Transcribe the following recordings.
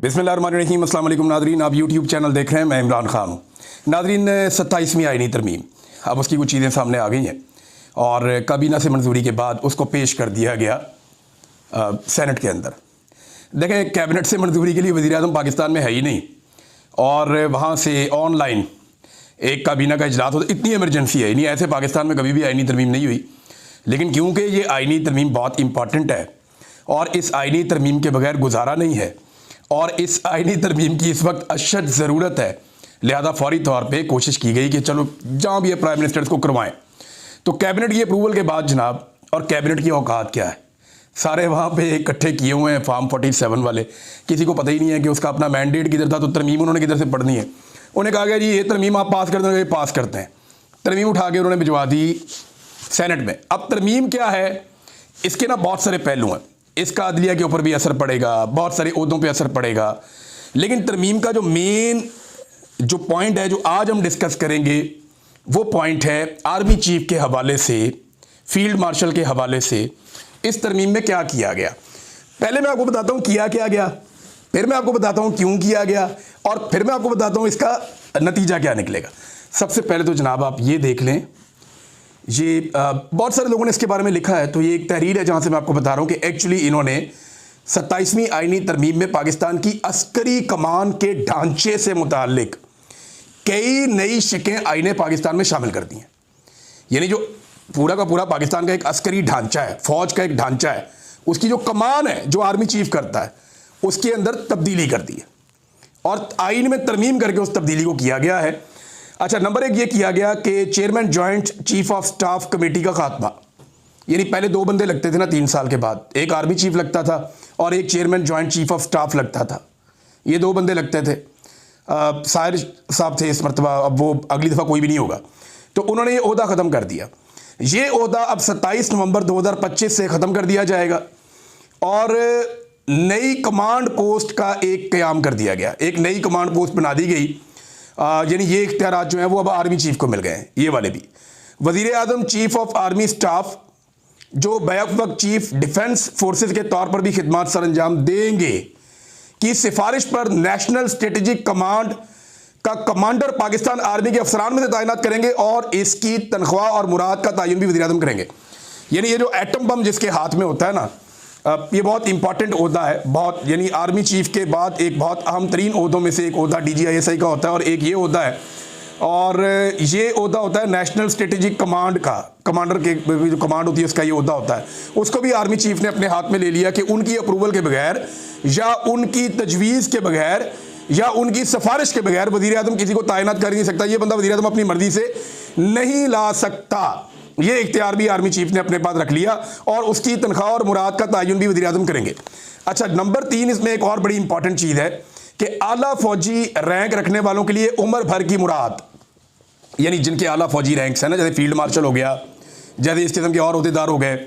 बिस्मिल्लाहिर्रहमानिर्रहीम। अस्सलाम वालेकुम नादरीन, आप यूट्यूब चैनल देख रहे हैं, मैं इमरान खान हूँ। नादरीन, 27वीं आईनी तरमीम, अब उसकी कुछ चीज़ें सामने आ गई हैं और काबीना से मंजूरी के बाद उसको पेश कर दिया गया सेनेट के अंदर। देखें, कैबिनेट से मंजूरी के लिए वज़ीर आज़म पाकिस्तान में है ही नहीं और वहाँ से ऑनलाइन एक काबीना का इजलास होता, इतनी इमरजेंसी है। नहीं, ऐसे पाकिस्तान में कभी भी आईनी तरमीम नहीं हुई, लेकिन क्योंकि ये आईनी तरमीम बहुत इंपॉर्टेंट है और इस आईनी तरमीम के बगैर गुजारा नहीं है और इस आईनी तरमीम की इस वक्त अशद ज़रूरत है, लिहाजा फौरी तौर पे कोशिश की गई कि चलो जहाँ भी प्राइम मिनिस्टर को करवाएं। तो कैबिनेट की अप्रूवल के बाद जनाब, और कैबिनेट की औकात क्या है, सारे वहाँ पे इकट्ठे किए हुए हैं फॉर्म 47 वाले। किसी को पता ही नहीं है कि उसका अपना मैंडेट किधर था, तो तरमीम उन्होंने किधर से पढ़नी है। उन्हें कहा गया जी ये तरमीम आप पास कर देंगे, पास करते हैं। तरमीम उठा के उन्होंने भिजवा दी सेनेट में। अब तरमीम क्या है, इसके ना बहुत सारे पहलू हैं। इसका अदलिया के ऊपर भी असर पड़ेगा, बहुत सारे ओहदों पे असर पड़ेगा, लेकिन तरमीम का जो मेन जो पॉइंट है जो आज हम डिस्कस करेंगे वो पॉइंट है आर्मी चीफ के हवाले से, फील्ड मार्शल के हवाले से इस तरमीम में क्या किया गया। पहले मैं आपको बताता हूँ किया क्या गया, फिर मैं आपको बताता हूँ क्यों किया गया, और फिर मैं आपको बताता हूँ इसका नतीजा क्या निकलेगा। सबसे पहले तो जनाब आप ये देख लें, ये बहुत सारे लोगों ने इसके बारे में लिखा है, तो ये एक तहरीर है जहाँ से मैं आपको बता रहा हूँ कि एक्चुअली इन्होंने 27वीं आईनी तरमीम में पाकिस्तान की अस्करी कमान के ढांचे से मुतालिक कई नई शिकें आईने पाकिस्तान में शामिल कर दी हैं। यानी जो पूरा का पूरा पाकिस्तान का एक अस्करी ढांचा है, फौज का एक ढांचा है, उसकी जो कमान है जो आर्मी चीफ करता है उसके अंदर तब्दीली कर दी है और आईन में तरमीम करके उस तब्दीली को किया गया है। अच्छा, नंबर एक ये किया गया कि chairman joint chief of staff committee का खात्मा, यानी पहले दो बंदे लगते थे ना 3 साल के बाद, एक आर्मी चीफ लगता था और एक chairman joint chief of staff लगता था। ये दो बंदे लगते थे। साहिर साहब थे इस मरतबा, अब वो अगली दफ़ा कोई भी नहीं होगा, तो उन्होंने ये ओहदा ख़त्म कर दिया। ये ओहदा अब 27 नवंबर 2025 से ख़त्म कर दिया जाएगा और नई कमांड पोस्ट का एक क़याम कर दिया गया, एक नई कमांड पोस्ट बना दी गई। यानी ये इख्तियारात जो हैं वो अब आर्मी चीफ को मिल गए हैं, ये वाले भी। वज़ीर आज़म चीफ ऑफ आर्मी स्टाफ जो बैक वक्त चीफ डिफेंस फोर्सेस के तौर पर भी खिदमात सर अंजाम देंगे की सिफारिश पर नेशनल स्ट्रेटेजिक कमांड का कमांडर पाकिस्तान आर्मी के अफसरान में से तैनात करेंगे और इसकी तनख्वाह और मुराद का तयन भी वज़ीर आज़म करेंगे। यानी ये जो एटम बम जिसके हाथ में होता है ना, ये बहुत इंपॉर्टेंट ओहदा है, बहुत, यानी आर्मी चीफ के बाद एक बहुत अहम तरीन ओहदों में से एक ओहदा DGISI का होता है और एक ये ओहदा है, और ये ओहदा होता है नेशनल स्ट्रेटेजिक कमांड का, कमांडर के जो कमांड होती है उसका ये ओहदा होता है। उसको भी आर्मी चीफ ने अपने हाथ में ले लिया कि उनकी अप्रूवल के बगैर या उनकी तजवीज़ के बगैर या उनकी सिफारिश के बगैर वज़ीर आज़म किसी को तैनात कर ही नहीं सकता। ये बंदा वज़ीर आज़म अपनी मर्जी से नहीं ला सकता। ये इख्तियार भी आर्मी चीफ ने अपने पास रख लिया और उसकी तनख्वाह और मुराद का तयन भी वज़ीर आज़म करेंगे। अच्छा, नंबर 3 इसमें एक और बड़ी इंपॉर्टेंट चीज़ है कि आला फौजी रैंक रखने वालों के लिए उम्र भर की मुराद, यानी जिनके आला फौजी रैंक्स हैं ना, जैसे फील्ड मार्शल हो गया, जैसे इस किस्म के और अहदेदार हो गए,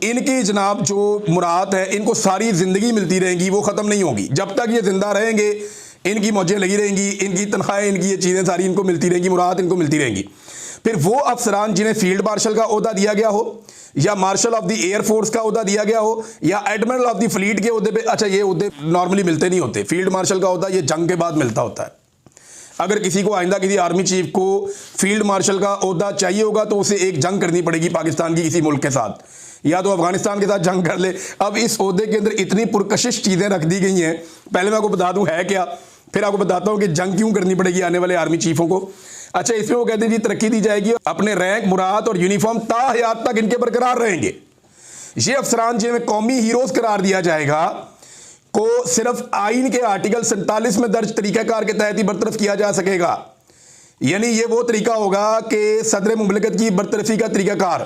इनकी जनाब जो मुराद है इनको सारी ज़िंदगी मिलती रहेंगी, वो ख़त्म नहीं होगी। जब तक ये ज़िंदा रहेंगे इनकी मौजें लगी रहेंगी, इनकी तनख्वाहें, इनकी ये चीज़ें सारी इनको मिलती रहेंगी, मुराद इनको मिलती रहेंगी। फिर वो अफसरान जिन्हें फील्ड मार्शल का ओहदा दिया गया हो या marshal of the air force का ओहदा दिया गया हो या एडमिरल ऑफ द फ्लीट के ओहदे पे, अच्छा ये ओहदे नॉर्मली मिलते नहीं होते। फील्ड मार्शल का ओहदा ये जंग के बाद मिलता होता है। अगर किसी को आइंदा किसी आर्मी चीफ को फील्ड मार्शल का ओहदा चाहिए होगा तो उसे एक जंग करनी पड़ेगी पाकिस्तान की किसी मुल्क के साथ, या तो अफगानिस्तान के साथ जंग कर ले। अब इस ओहदे के अंदर इतनी पुरकशिश चीज़ें रख दी गई हैं, पहले मैं आपको बता दूं है क्या, फिर आपको बताता हूं कि जंग क्यों करनी पड़ेगी आने वाले आर्मी चीफों को। अच्छा, इसमें वो कहते हैं जी तरक्की दी जाएगी, अपने रैंक, मुराद और यूनिफॉर्म ताहयात तक इनके बरकरार रहेंगे। ये अफसरान जिन्हें कौमी हीरोज करार दिया जाएगा को सिर्फ आइन के आर्टिकल 47 में दर्ज तरीकाकार के तहत ही बरतरफ किया जा सकेगा। यानी ये वो तरीका होगा कि सदर मुमलिकत की बरतरफी का तरीकाकार,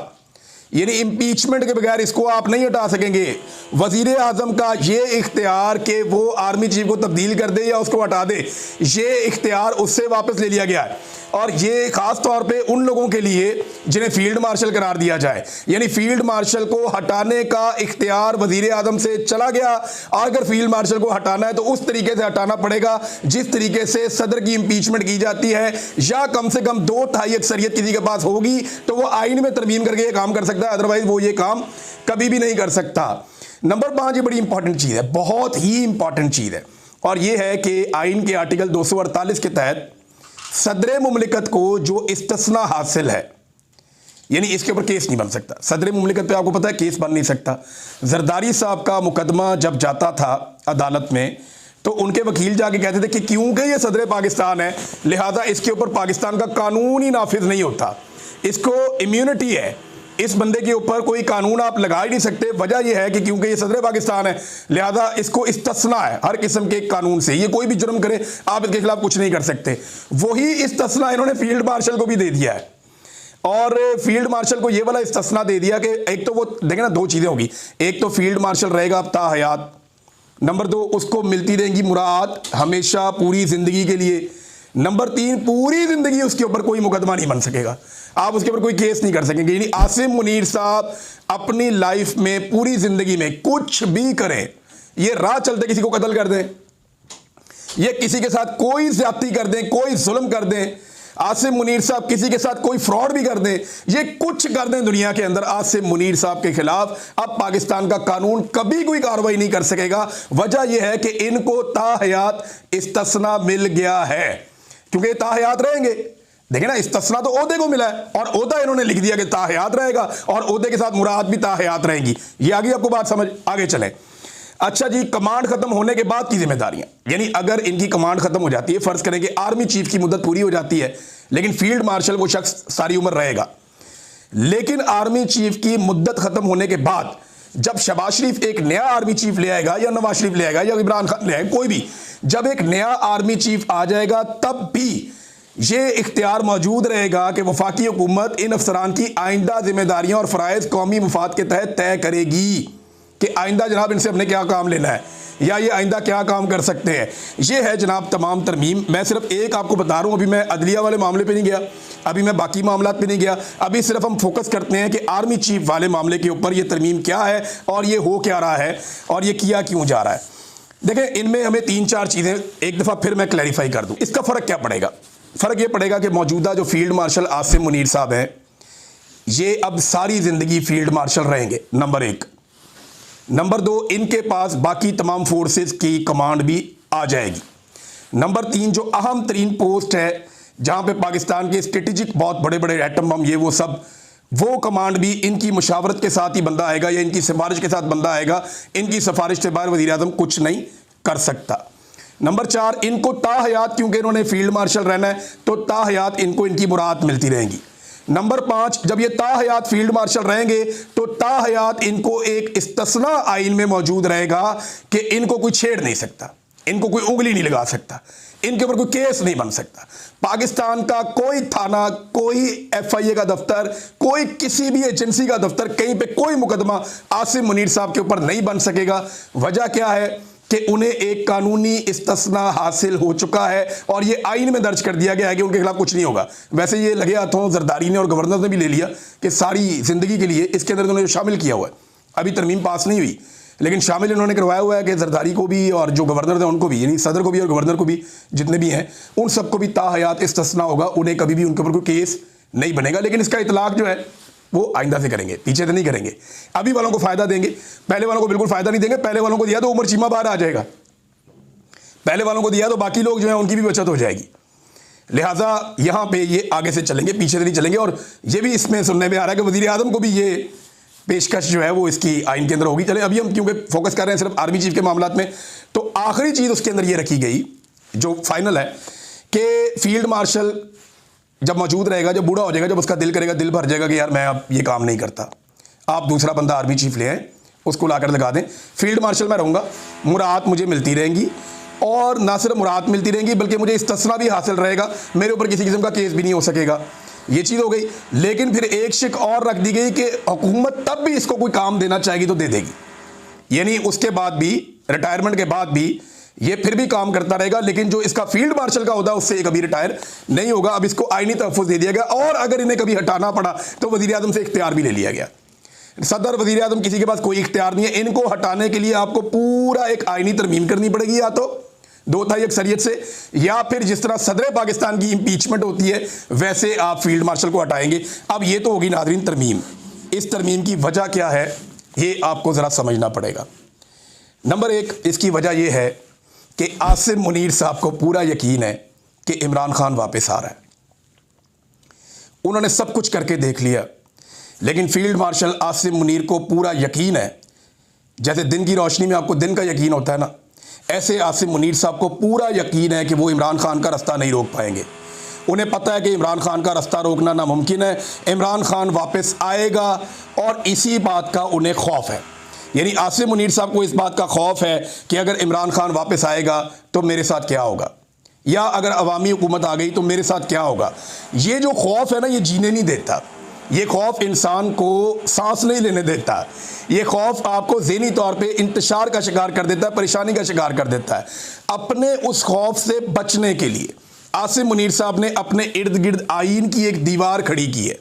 यानी इम्पीचमेंट के बगैर इसको आप नहीं हटा सकेंगे। वज़ीर आज़म का ये इख्तियार कि वो आर्मी चीफ को तब्दील कर दे या उसको हटा दे, ये इख्तियार उससे वापस ले लिया गया है और ये ख़ास तौर पे उन लोगों के लिए जिन्हें फील्ड मार्शल करार दिया जाए। यानी फील्ड मार्शल को हटाने का इख्तियार वज़ीर आज़म से चला गया, और अगर फील्ड मार्शल को हटाना है तो उस तरीके से हटाना पड़ेगा जिस तरीके से सदर की इम्पीचमेंट की जाती है, या कम से कम 2/3 अक्सरियत किसी के पास होगी तो वो आइन में तरमीम करके ये काम कर सकता है, अदरवाइज वो ये काम कभी भी नहीं कर सकता। नंबर 5 ये बड़ी इंपॉर्टेंट चीज़ है, बहुत ही इंपॉर्टेंट चीज़ है। और ये है कि आइन के आर्टिकल 248 के तहत सदर मुमलिकत को जो इस्तिस्ना हासिल है, यानी इसके ऊपर केस नहीं बन सकता। सदर मुमलिकत पे आपको पता है केस बन नहीं सकता। जरदारी साहब का मुकदमा जब जाता था अदालत में तो उनके वकील जाके कहते थे कि क्योंकि ये सदर पाकिस्तान है लिहाजा इसके ऊपर पाकिस्तान का कानून ही नाफिज नहीं होता, इसको इम्यूनिटी है, इस बंदे के ऊपर कोई कानून आप लगा ही नहीं सकते। वजह यह है कि क्योंकि ये सदर पाकिस्तान है लिहाजा इसको इस्तिस्ना है हर किस्म के कानून से, ये कोई भी जुर्म करे आप इसके खिलाफ कुछ नहीं कर सकते। वही इस्तिस्ना इन्होंने फील्ड मार्शल को भी दे दिया है और फील्ड मार्शल को ये वाला इस्तिस्ना दे दिया कि एक तो वो देखें ना, दो चीज़ें होगी, एक तो फील्ड मार्शल रहेगा अब ताहयात, नंबर 2 उसको मिलती रहेंगी मुराद हमेशा पूरी ज़िंदगी के लिए, नंबर 3 पूरी ज़िंदगी उसके ऊपर कोई मुकदमा नहीं बन सकेगा, आप उसके ऊपर कोई केस नहीं कर सकेंगे। यानी आसिम मुनीर साहब अपनी लाइफ में पूरी ज़िंदगी में कुछ भी करें, ये राह चलते किसी को कत्ल कर दें, ये किसी के साथ कोई ज्यादती कर दें, कोई जुल्म कर दें, आसिम मुनीर साहब किसी के साथ कोई फ्रॉड भी कर दें, ये कुछ कर दें दुनिया के अंदर, आसिम मुनीर साहब के खिलाफ अब पाकिस्तान का कानून कभी कोई कार्रवाई नहीं कर सकेगा। वजह यह है कि इनको ताहयात इस्तिस्ना मिल गया है, क्योंकि ताहयात रहेंगे। देखिए ना, इस्तिस्ना तो ओहदे को मिला है और ओहदा इन्होंने लिख दिया कि ताहयात रहेगा और ओहदे के साथ मुराद भी ताहयात रहेंगी। ये आगे आपको बात समझ, आगे चलें। अच्छा जी, कमांड खत्म होने के बाद की जिम्मेदारियां, यानी अगर इनकी कमांड खत्म हो जाती है, फर्ज करें कि आर्मी चीफ की मुद्दत पूरी हो जाती है लेकिन फील्ड मार्शल वो शख्स सारी उम्र रहेगा, लेकिन आर्मी चीफ की मुद्दत खत्म होने के बाद जब शहबाज शरीफ एक नया आर्मी चीफ ले आएगा या नवाज शरीफ ले आएगा या इमरान खान ले आएगा, कोई भी जब एक नया आर्मी चीफ आ जाएगा तब भी ये इख्तियार मौजूद रहेगा कि वफाकी हुकूमत इन अफसरान की आइंदा जिम्मेदारियां और फ़राइज़ कौमी मुफाद के तहत तय करेगी कि आइंदा जनाब इनसे हमने क्या काम लेना है या ये आइंदा क्या काम कर सकते हैं। ये है जनाब तमाम तरमीम। मैं सिर्फ एक आपको बता रहा हूँ, अभी मैं अदलिया वाले मामले पे नहीं गया, अभी मैं बाकी मामलात पे नहीं गया, अभी सिर्फ हम फोकस करते हैं कि आर्मी चीफ वाले मामले के ऊपर ये तरमीम क्या है और ये हो क्या रहा है और ये किया क्यों जा रहा है। देखें, इनमें हमें 3-4 चीज़ें एक दफ़ा फिर मैं क्लैरिफाई कर दूँ। इसका फ़र्क क्या पड़ेगा? फ़र्क ये पड़ेगा कि मौजूदा जो फील्ड मार्शल आसिम मुनीर साहब हैं ये अब सारी ज़िंदगी फील्ड मार्शल रहेंगे, नंबर 1। नंबर 2, इनके पास बाकी तमाम फोर्सेस की कमांड भी आ जाएगी। नंबर 3, जो अहम तरीन पोस्ट है जहां पे पाकिस्तान के स्ट्रेटेजिक बहुत बड़े बड़े एटम बम ये वो सब, वो कमांड भी इनकी मुशावरत के साथ ही बंदा आएगा या इनकी सिफारिश के साथ बंदा आएगा। इनकी सिफारिश से बाहर वज़ीर आज़म कुछ नहीं कर सकता। नंबर 4, इनको ताहयात, क्योंकि इन्होंने फील्ड मार्शल रहना है तो ताहयात इनको इनकी मुराद मिलती रहेंगी। नंबर 5, जब ये ताहयात फील्ड मार्शल रहेंगे तो ताहयात इनको एक इस्तिस्ना आइन में मौजूद रहेगा कि इनको कोई छेड़ नहीं सकता, इनको कोई उंगली नहीं लगा सकता, इनके ऊपर कोई केस नहीं बन सकता। पाकिस्तान का कोई थाना, कोई FIA का दफ्तर, कोई किसी भी एजेंसी का दफ्तर, कहीं पे कोई मुकदमा आसिम मुनीर साहब के ऊपर नहीं बन सकेगा। वजह क्या है कि उन्हें एक कानूनी इस्तिस्ना हासिल हो चुका है और ये आइन में दर्ज कर दिया गया है कि उनके खिलाफ कुछ नहीं होगा। वैसे ये लगे हाथों जरदारी ने और गवर्नर ने भी ले लिया कि सारी जिंदगी के लिए इसके अंदर उन्होंने शामिल किया हुआ है। अभी तरमीम पास नहीं हुई लेकिन शामिल इन्होंने करवाया हुआ है कि जरदारी को भी और जो गवर्नर थे उनको भी, यानी सदर को भी और गवर्नर को भी, जितने भी हैं उन सबको भी ताहयात इस्तिस्ना होगा, उन्हें कभी भी उनके ऊपर कोई केस नहीं बनेगा। लेकिन इसका इतलाक जो है वो आइंदा से करेंगे, पीछे से नहीं करेंगे। अभी वालों को फायदा देंगे, पहले वालों को बिल्कुल फायदा नहीं देंगे। पहले वालों को दिया तो उमर चीमा बाहर आ जाएगा, पहले वालों को दिया तो बाकी लोग जो है उनकी भी बचत हो जाएगी। लिहाजा यहां पे ये आगे से चलेंगे, पीछे से नहीं चलेंगे। और ये भी इसमें सुनने में आ रहा है कि वजीर आजम को भी ये पेशकश जो है वो इसकी आइन के अंदर होगी। चले, अभी हम क्योंकि फोकस कर रहे हैं सिर्फ आर्मी चीफ के मामलात में, तो आखिरी चीज उसके अंदर ये रखी गई जो फाइनल है कि फील्ड मार्शल जब मौजूद रहेगा, जब बूढ़ा हो जाएगा, जब उसका दिल करेगा, दिल भर जाएगा कि यार मैं अब ये काम नहीं करता, आप दूसरा बंदा आर्मी चीफ ले आए, उसको लाकर लगा दें, फील्ड मार्शल मैं रहूँगा, मुराद मुझे मिलती रहेंगी और ना सिर्फ मुराद मिलती रहेंगी बल्कि मुझे इस्तिस्ना भी हासिल रहेगा, मेरे ऊपर किसी किस्म का केस भी नहीं हो सकेगा। ये चीज़ हो गई। लेकिन फिर एक शिक और रख दी गई कि हुकूमत तब भी इसको कोई काम देना चाहेगी तो दे देगी, यानी उसके बाद भी, रिटायरमेंट के बाद भी ये फिर भी काम करता रहेगा, लेकिन जो इसका फील्ड मार्शल का होगा उससे कभी रिटायर नहीं होगा। अब इसको आईनी तहफ़्फ़ुज़ दे दिया गया और अगर इन्हें कभी हटाना पड़ा तो वज़ीर आज़म से इख्तियार भी ले लिया गया। सदर वज़ीर आज़म किसी के पास कोई इख्तियार नहीं है। इनको हटाने के लिए आपको पूरा एक आईनी तरमीम करनी पड़ेगी, या तो 2/3 अक्सरियत से, या फिर जिस तरह सदर पाकिस्तान की इम्पीचमेंट होती है वैसे आप फील्ड मार्शल को हटाएंगे। अब ये तो होगी नाज़रीन तरमीम। इस तरमीम की वजह क्या है ये आपको ज़रा समझना पड़ेगा। नंबर 1, इसकी वजह यह है कि आसिम मुनीर साहब को पूरा यकीन है कि इमरान खान वापस आ रहा है। उन्होंने सब कुछ करके देख लिया, लेकिन फील्ड मार्शल आसिम मुनीर को पूरा यकीन है, जैसे दिन की रोशनी में आपको दिन का यकीन होता है ना, ऐसे आसिम मुनीर साहब को पूरा यकीन है कि वो इमरान खान का रास्ता नहीं रोक पाएंगे। उन्हें पता है कि इमरान खान का रास्ता रोकना नामुमकिन है, इमरान खान वापस आएगा और इसी बात का उन्हें खौफ है। यानी आसिम मुनीर साहब को इस बात का खौफ है कि अगर इमरान खान वापस आएगा तो मेरे साथ क्या होगा, या अगर अवामी हुकूमत आ गई तो मेरे साथ क्या होगा। ये जो खौफ है ना, ये जीने नहीं देता। ये खौफ इंसान को सांस नहीं लेने देता। ये खौफ आपको ज़हनी तौर पे इंतशार का शिकार कर देता है, परेशानी का शिकार कर देता है। अपने उस खौफ से बचने के लिए आसिम मुनीर साहब ने अपने इर्द गिर्द आईन की एक दीवार खड़ी की है।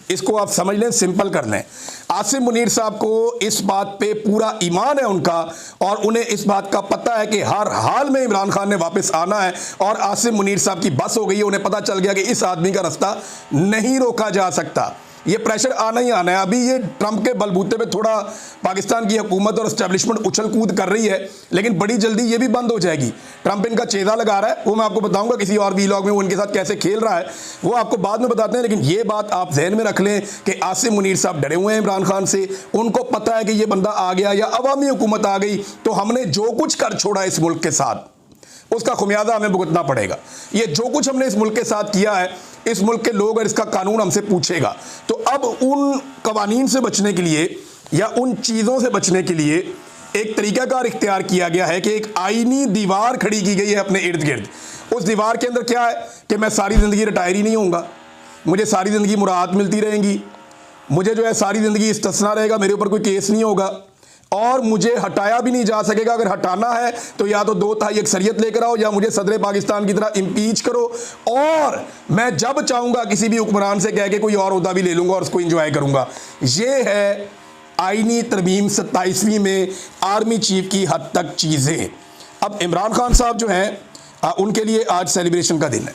इसको आप समझ लें, सिंपल कर लें। आसिम मुनीर साहब को इस बात पे पूरा ईमान है उनका, और उन्हें इस बात का पता है कि हर हाल में इमरान खान ने वापस आना है, और आसिम मुनीर साहब की बस हो गई है। उन्हें पता चल गया कि इस आदमी का रास्ता नहीं रोका जा सकता। ये प्रेशर आना ही आना है। अभी ये ट्रंप के बलबूते पे थोड़ा पाकिस्तान की हुकूमत और एस्टेब्लिशमेंट उछल कूद कर रही है, लेकिन बड़ी जल्दी ये भी बंद हो जाएगी। ट्रंप इनका चेजा लगा रहा है, वो मैं आपको बताऊंगा किसी और वीलॉग में वो उनके साथ कैसे खेल रहा है, वो आपको बाद में बताते हैं। लेकिन ये बात आप जहन में रख लें कि आसिम मुनीर साहब डरे हुए हैं इमरान खान से। उनको पता है कि ये बंदा आ गया या अवामी हुकूमत आ गई तो हमने जो कुछ कर छोड़ा इस मुल्क के साथ, उसका खुमियाजा हमें भुगतना पड़ेगा। ये जो कुछ हमने इस मुल्क के साथ किया है, इस मुल्क के लोग और इसका कानून हमसे पूछेगा। तो अब उन कवानीन से बचने के लिए या उन चीज़ों से बचने के लिए एक तरीकाकार इख्तियार किया गया है कि एक आईनी दीवार खड़ी की गई है अपने इर्द गिर्द। उस दीवार के अंदर क्या है कि मैं सारी ज़िंदगी रिटायर ही नहीं होऊंगा, मुझे सारी ज़िंदगी मुराहत मिलती रहेंगी, मुझे जो है सारी ज़िंदगी इस्तिस्ना रहेगा, मेरे ऊपर कोई केस नहीं होगा, और मुझे हटाया भी नहीं जा सकेगा। अगर हटाना है तो या तो 2/3 अक्सरियत लेकर आओ, या मुझे सदर पाकिस्तान की तरह इम्पीच करो, और मैं जब चाहूँगा किसी भी हुक्मरान से कह के कोई और ओहदा भी ले लूँगा और उसको इंजॉय करूँगा। ये है आईनी तरमीम 27वीं में आर्मी चीफ की हद तक चीज़ें। अब इमरान खान साहब जो हैं उनके लिए आज सेलिब्रेशन का दिन है,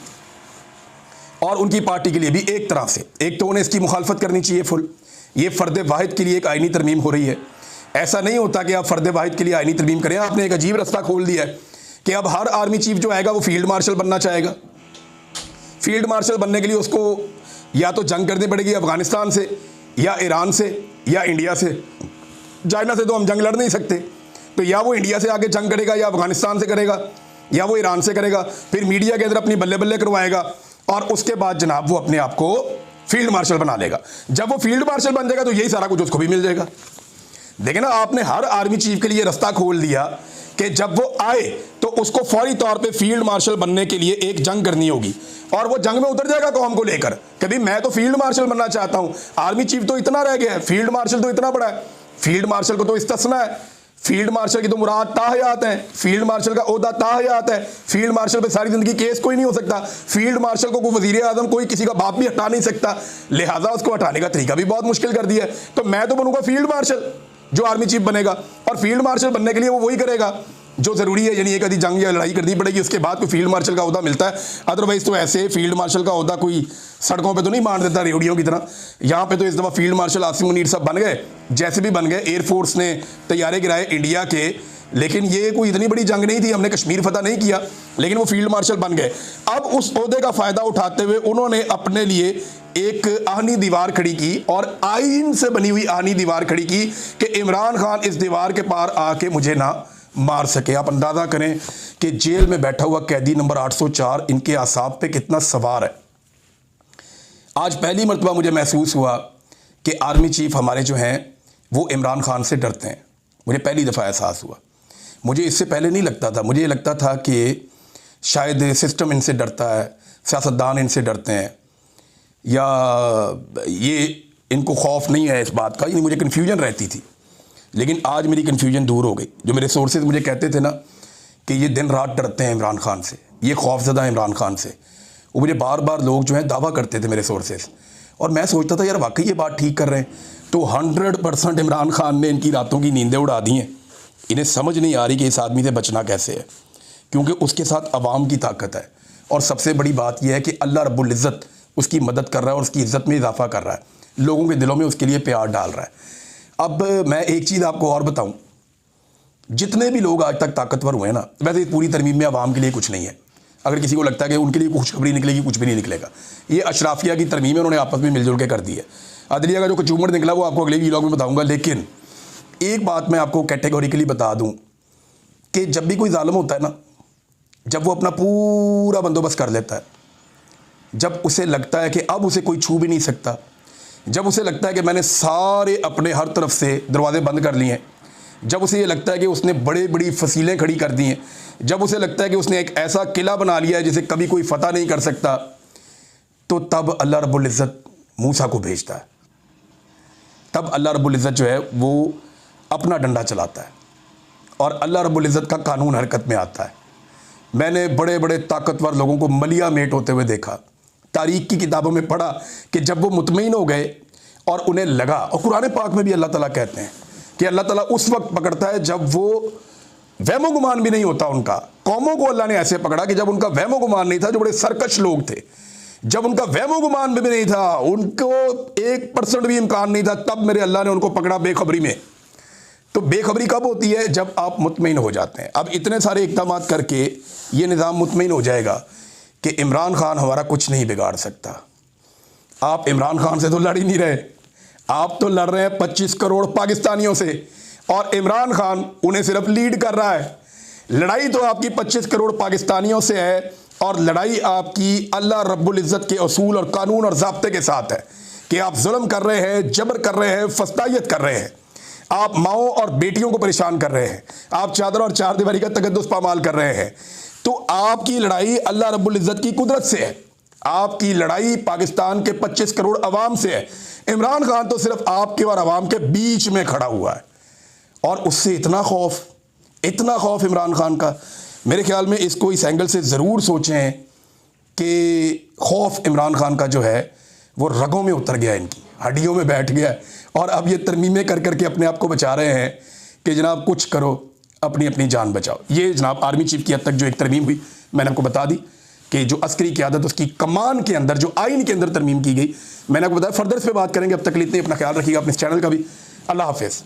और उनकी पार्टी के लिए भी एक तरह से। एक तो उन्हें इसकी मुखालफत करनी चाहिए फुल। ये फ़र्द वाहिद के लिए एक आईनी तरमीम हो रही है। ऐसा नहीं होता कि आप फ़र्द वाहिद के लिए आईनी तरमीम करें। आपने एक अजीब रास्ता खोल दिया है कि अब हर आर्मी चीफ जो आएगा वो फील्ड मार्शल बनना चाहेगा। फील्ड मार्शल बनने के लिए उसको या तो जंग करनी पड़ेगी अफ़गानिस्तान से, या ईरान से, या इंडिया से। चाइना से तो हम जंग लड़ नहीं सकते, तो या वो इंडिया से आके जंग करेगा, या अफ़गानिस्तान से करेगा, या वो ईरान से करेगा। फिर मीडिया के अंदर अपनी बल्ले बल्ले करवाएगा, और उसके बाद जनाब वो अपने आप को फील्ड मार्शल बना लेगा। जब वो फील्ड मार्शल बन जाएगा तो यही सारा कुछ उसको भी मिल जाएगा। देखिए ना, आपने हर आर्मी चीफ के लिए रास्ता खोल दिया कि जब वो आए तो उसको फौरी तौर पे फील्ड मार्शल बनने के लिए एक जंग करनी होगी, और वो जंग में उतर जाएगा कौम को लेकर कि भाई मैं तो फील्ड मार्शल बनना चाहता हूं। आर्मी चीफ तो इतना रह गया है, फील्ड मार्शल तो इतना बड़ा है। फील्ड मार्शल को तो इस्तिस्ना है, फील्ड मार्शल की तो मुराद ताहयात है, फील्ड मार्शल का ओहदा ताहयात है। फील्ड मार्शल पे सारी जिंदगी केस कोई नहीं हो सकता। फील्ड मार्शल को कोई वजीर आजम, कोई किसी का बाप भी हटा नहीं सकता, लिहाजा उसको हटाने का तरीका भी बहुत मुश्किल कर दिया है। तो मैं तो बनूंगा फील्ड मार्शल, जो आर्मी चीफ बनेगा, और फील्ड मार्शल बनने के लिए वो वही करेगा जो ज़रूरी है। यानी एक आधी जंग या लड़ाई करनी पड़ेगी, उसके बाद कोई फील्ड मार्शल का ओहदा मिलता है। अदरवाइज़ तो ऐसे फील्ड मार्शल का ओहदा कोई सड़कों पे तो नहीं मार देता रेवड़ियों की तरह। यहाँ पे तो इस दफ़ा फील्ड मार्शल आसिम मुनीर साहब बन गए, जैसे भी बन गए। एयरफोर्स ने तैयारे गिराए इंडिया के, लेकिन ये कोई इतनी बड़ी जंग नहीं थी, हमने कश्मीर फतह नहीं किया, लेकिन वो फील्ड मार्शल बन गए। अब उस ओहदे का फ़ायदा उठाते हुए उन्होंने अपने लिए एक आहनी दीवार खड़ी की, और आईन से बनी हुई आहनी दीवार खड़ी की कि इमरान खान इस दीवार के पार आके मुझे ना मार सके। आप अंदाज़ा करें कि जेल में बैठा हुआ कैदी नंबर 804 इनके आसाब पे कितना सवार है। आज पहली मरतबा मुझे महसूस हुआ कि आर्मी चीफ हमारे जो हैं वो इमरान खान से डरते हैं। मुझे पहली दफ़ा एहसास हुआ। मुझे इससे पहले नहीं लगता था। मुझे लगता था कि शायद सिस्टम इनसे डरता है, सियासतदान इनसे डरते हैं, या ये इनको खौफ नहीं है इस बात का। यानी मुझे कन्फ्यूजन रहती थी, लेकिन आज मेरी कन्फ्यूजन दूर हो गई। जो मेरे सोर्सेज मुझे कहते थे ना कि ये दिन रात डरते हैं इमरान खान से, ये खौफज़दा है इमरान खान से, वो मुझे बार बार लोग जो हैं दावा करते थे मेरे सोर्सेज, और मैं सोचता था यार वाकई ये बात ठीक कर रहे हैं। तो 100% इमरान खान ने इनकी रातों की नींदें उड़ा दी हैं। इन्हें समझ नहीं आ रही कि इस आदमी से बचना कैसे है, क्योंकि उसके साथ अवाम की ताकत है, और सबसे बड़ी बात यह है कि अल्लाह रब्बुल इज़्ज़त उसकी मदद कर रहा है और उसकी इज़्ज़त में इजाफा कर रहा है, लोगों के दिलों में उसके लिए प्यार डाल रहा है। अब मैं एक चीज़ आपको और बताऊं जितने भी लोग आज तक ताकतवर हुए हैं ना, वैसे पूरी तरमीम में आवाम के लिए कुछ नहीं है। अगर किसी को लगता है कि उनके लिए खुशखबरी निकलेगी, कुछ भी नहीं निकलेगा। ये अशराफिया की तरमीम है, उन्होंने आपस में मिलजुल के कर दी है। अदलिया का जो कचूमर निकला वो आपको अगले व्लॉग में बताऊंगा। लेकिन एक बात मैं आपको कैटेगोरिकली बता दूं कि जब भी कोई जालिम होता है ना, जब वो अपना पूरा बंदोबस्त कर लेता है, जब उसे लगता है कि अब उसे कोई छू भी नहीं सकता, जब उसे लगता है कि मैंने सारे अपने हर तरफ से दरवाजे बंद कर लिए हैं, जब उसे ये लगता है कि उसने बड़े बड़ी फसीलें खड़ी कर दी हैं, जब उसे लगता है कि उसने एक ऐसा किला बना लिया है जिसे कभी कोई फतह नहीं कर सकता, तो तब अल्लाह रब्बुल इज़्ज़त मूसा को भेजता है। तब अल्लाह रब्बुल इज़्ज़त जो है वो अपना डंडा चलाता है और अल्लाह रब्बुल इज़्ज़त का कानून हरकत में आता है। मैंने बड़े बड़े ताकतवर लोगों को मलिया मेट होते हुए देखा, तारीख की किताबों में पढ़ा कि जब वो मुतमईन हो गए और उन्हें लगा, और कुरान पाक में भी अल्लाह ताला कहते हैं कि अल्लाह ताला उस वक्त पकड़ता है जब वो वहमो गुमान भी नहीं होता उनका। कौमों को अल्लाह ने ऐसे पकड़ा कि जब उनका वहमो गुमान नहीं था, जो बड़े सरकश लोग थे, जब उनका वहमो गुमान भी नहीं था, उनको 1% भी इम्कान नहीं था, तब मेरे अल्लाह ने उनको पकड़ा बेखबरी में। तो बेखबरी कब होती है? जब आप मुतमईन हो जाते हैं। अब इतने सारे इक़दाम करके ये निज़ाम मुतमईन हो जाएगा कि इमरान खान हमारा कुछ नहीं बिगाड़ सकता। आप इमरान खान से तो लड़ ही नहीं रहे, आप तो लड़ रहे हैं 25 करोड़ पाकिस्तानियों से, और इमरान खान उन्हें सिर्फ लीड कर रहा है। लड़ाई तो आपकी 25 करोड़ पाकिस्तानियों से है, और लड़ाई आपकी अल्लाह रब्बुल इज़्ज़त के असूल और कानून और ज़ाब्ते के साथ है कि आप जुल्म कर रहे हैं, जबर कर रहे हैं, फस्तायत कर रहे हैं, आप माओं और बेटियों को परेशान कर रहे हैं, आप चादर और चार दीवारी का तकद्दुस पामाल कर रहे हैं। तो आपकी लड़ाई अल्लाह रब्बुल इज़्ज़त की कुदरत से है, आपकी लड़ाई पाकिस्तान के 25 करोड़ अवाम से है। इमरान खान तो सिर्फ आपके और अवाम के बीच में खड़ा हुआ है, और उससे इतना खौफ इमरान खान का। मेरे ख्याल में इसको इस एंगल से ज़रूर सोचें कि खौफ इमरान खान का जो है वो रगों में उतर गया, इनकी हड्डियों में बैठ गया है, और अब ये तरमीमें कर करके अपने आप को बचा रहे हैं कि जनाब कुछ करो, अपनी अपनी जान बचाओ। ये जनाब आर्मी चीफ की हद तक जो एक तरमीम हुई, मैंने आपको बता दी कि जो अस्करी क़यादत उसकी कमान के अंदर, जो आइन के अंदर तरमीम की गई, मैंने आपको बताया। फर्दर इस पर बात करेंगे। अब तक के लिए इतना, अपना ख्याल रखिएगा, अपने इस चैनल का भी। अल्लाह हाफिज़।